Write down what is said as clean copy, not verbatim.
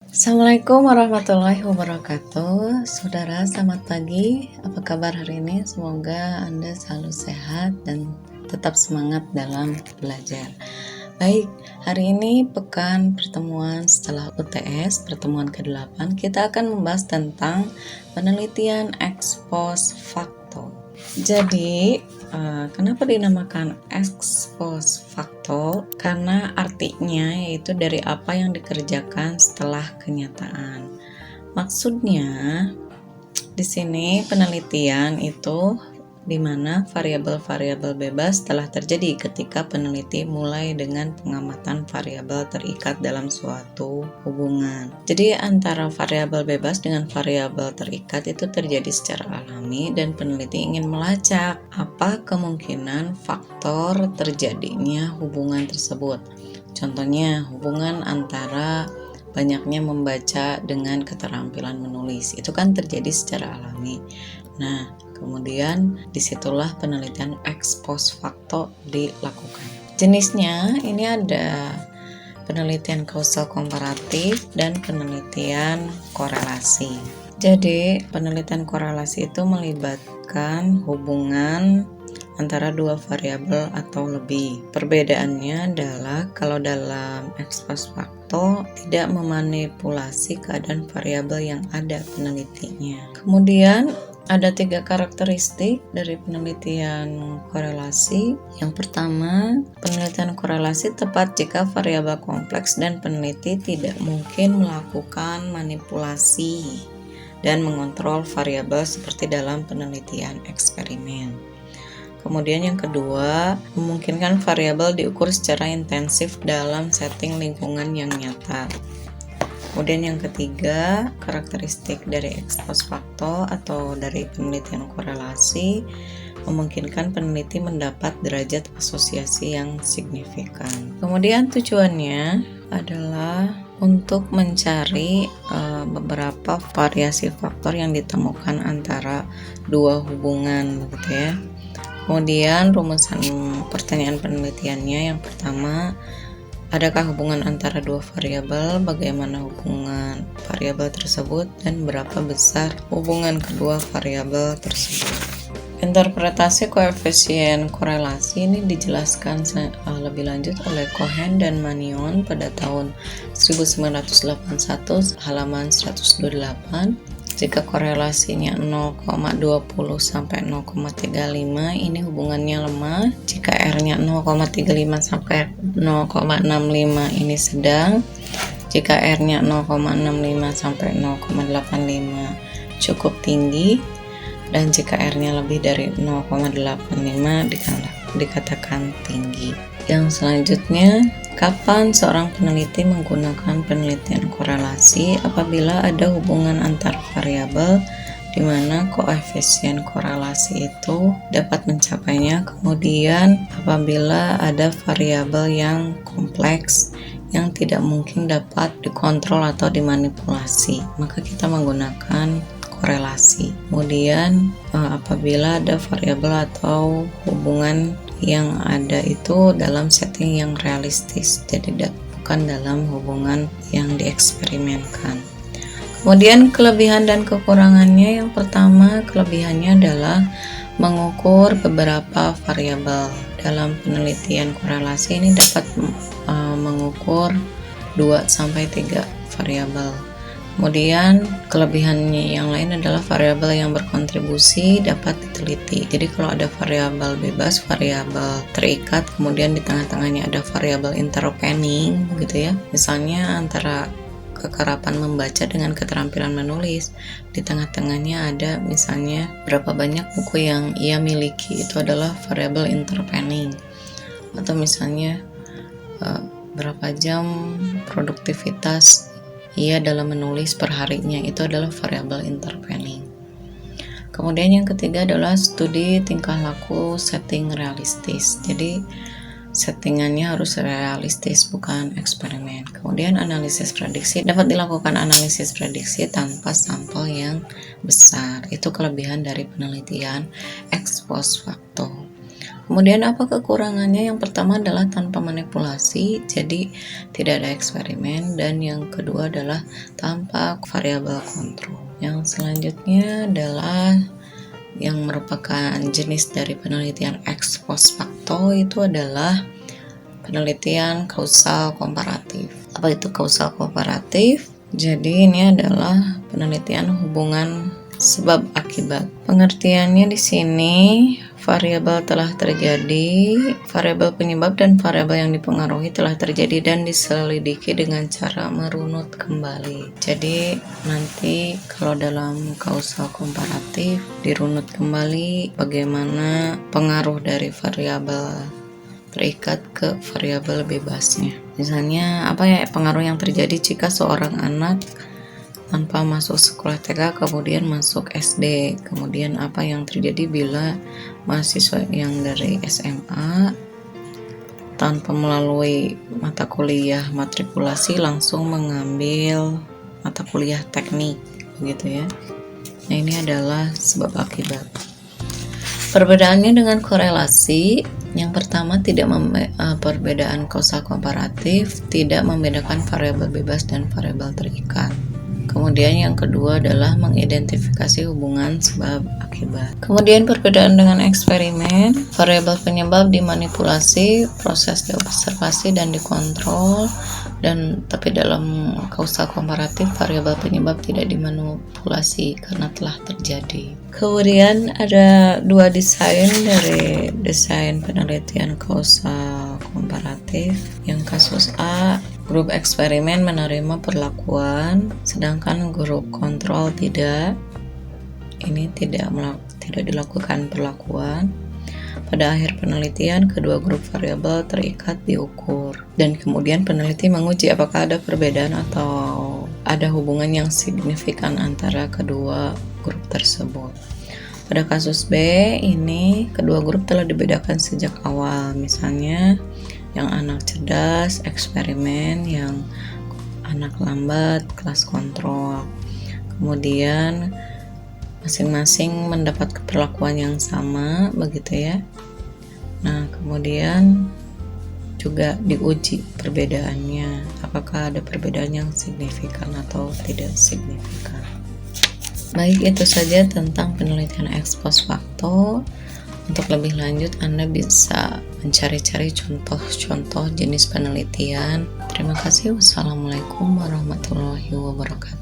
Assalamualaikum warahmatullahi wabarakatuh. Saudara, selamat pagi. Apa kabar hari ini? Semoga Anda selalu sehat dan tetap semangat dalam belajar. Baik, hari ini pekan pertemuan setelah UTS, pertemuan ke-8, kita akan membahas tentang penelitian ex post facto. Jadi, kenapa dinamakan ex post facto? Karena artinya yaitu dari apa yang dikerjakan setelah kenyataan. Maksudnya, di sini penelitian itu di mana variabel-variabel bebas telah terjadi ketika peneliti mulai dengan pengamatan variabel terikat dalam suatu hubungan. Jadi antara variabel bebas dengan variabel terikat itu terjadi secara alami dan peneliti ingin melacak apa kemungkinan faktor terjadinya hubungan tersebut. Contohnya hubungan antara banyaknya membaca dengan keterampilan menulis. Itu kan terjadi secara alami. Nah, kemudian disitulah penelitian ex post facto dilakukan. Jenisnya ini ada penelitian kausal komparatif dan penelitian korelasi. Jadi, penelitian korelasi itu melibatkan hubungan antara dua variabel atau lebih. Perbedaannya adalah kalau dalam ex post facto tidak memanipulasi keadaan variabel yang ada penelitinya. Kemudian ada 3 karakteristik dari penelitian korelasi. Yang pertama, penelitian korelasi tepat jika variabel kompleks dan peneliti tidak mungkin melakukan manipulasi dan mengontrol variabel seperti dalam penelitian eksperimen. Kemudian yang kedua, memungkinkan variabel diukur secara intensif dalam setting lingkungan yang nyata. Kemudian yang ketiga, karakteristik dari ex post facto atau dari penelitian korelasi memungkinkan peneliti mendapat derajat asosiasi yang signifikan. Kemudian tujuannya adalah untuk mencari beberapa variasi faktor yang ditemukan antara dua hubungan, begitu ya. Kemudian rumusan pertanyaan penelitiannya yang pertama, adakah hubungan antara dua variabel, bagaimana hubungan variabel tersebut, dan berapa besar hubungan kedua variabel tersebut. Interpretasi koefisien korelasi ini dijelaskan lebih lanjut oleh Cohen dan Manion pada tahun 1981 halaman 128. Jika korelasinya 0,20 sampai 0,35 ini hubungannya lemah. Jika R-nya 0,35 sampai 0,65 ini sedang. Jika R-nya 0,65 sampai 0,85 cukup tinggi. Dan jika R-nya lebih dari 0,85 dikatakan tinggi. Yang selanjutnya, kapan seorang peneliti menggunakan penelitian korelasi? Apabila ada hubungan antar variabel di mana koefisien korelasi itu dapat mencapainya. Kemudian apabila ada variabel yang kompleks yang tidak mungkin dapat dikontrol atau dimanipulasi, maka kita menggunakan korelasi. Kemudian apabila ada variabel atau hubungan yang ada itu dalam setting yang realistis, jadi bukan dalam hubungan yang dieksperimenkan. Kemudian kelebihan dan kekurangannya, yang pertama kelebihannya adalah mengukur beberapa variabel. Dalam penelitian korelasi ini dapat mengukur 2-3 variabel. Kemudian kelebihannya yang lain adalah variabel yang berkontribusi dapat diteliti. Jadi kalau ada variabel bebas, variabel terikat, kemudian di tengah-tengahnya ada variabel interpening, begitu ya. Misalnya antara kekerapan membaca dengan keterampilan menulis. Di tengah-tengahnya ada misalnya berapa banyak buku yang ia miliki, itu adalah variabel interpening. Atau misalnya berapa jam produktivitas ia dalam menulis per harinya, itu adalah variabel interpening. Kemudian yang ketiga adalah studi tingkah laku setting realistis. Jadi settingannya harus realistis, bukan eksperimen. Kemudian analisis prediksi, dapat dilakukan analisis prediksi tanpa sampel yang besar. Itu kelebihan dari penelitian ex post facto. Kemudian apa kekurangannya? Yang pertama adalah tanpa manipulasi, jadi tidak ada eksperimen, dan yang kedua adalah tanpa variabel kontrol. Yang selanjutnya adalah yang merupakan jenis dari penelitian ex post facto, itu adalah penelitian kausal komparatif. Apa itu kausal komparatif? Jadi ini adalah penelitian hubungan sebab akibat. Pengertiannya di sini, variabel telah terjadi, variabel penyebab dan variabel yang dipengaruhi telah terjadi dan diselidiki dengan cara merunut kembali. Jadi nanti kalau dalam kausal komparatif dirunut kembali bagaimana pengaruh dari variabel terikat ke variabel bebasnya. Misalnya apa ya pengaruh yang terjadi jika seorang anak tanpa masuk sekolah TK kemudian masuk SD. Kemudian apa yang terjadi bila mahasiswa yang dari SMA tanpa melalui mata kuliah matrikulasi langsung mengambil mata kuliah teknik, begitu ya. Nah, ini adalah sebab akibat. Perbedaannya dengan korelasi, yang pertama perbedaan kausal komparatif tidak membedakan variabel bebas dan variabel terikat. Kemudian yang kedua adalah mengidentifikasi hubungan sebab akibat. Kemudian perbedaan dengan eksperimen, variabel penyebab dimanipulasi, proses diobservasi dan dikontrol, dan tapi dalam kausal komparatif variabel penyebab tidak dimanipulasi karena telah terjadi. Kemudian ada dua desain dari desain penelitian kausal komparatif. Yang kasus A, grup eksperimen menerima perlakuan, sedangkan grup kontrol tidak. Ini tidak dilakukan perlakuan. Pada akhir penelitian, kedua grup variabel terikat diukur, dan kemudian peneliti menguji apakah ada perbedaan atau ada hubungan yang signifikan antara kedua grup tersebut. Pada kasus B, ini kedua grup telah dibedakan sejak awal, misalnya yang anak cerdas, eksperimen, yang anak lambat, kelas kontrol. Kemudian masing-masing mendapat perlakuan yang sama, begitu ya. Nah, kemudian juga diuji perbedaannya, apakah ada perbedaan yang signifikan atau tidak signifikan. Baik, itu saja tentang penelitian ex post facto. Untuk lebih lanjut, Anda bisa mencari-cari contoh-contoh jenis penelitian. Terima kasih. Wassalamualaikum warahmatullahi wabarakatuh.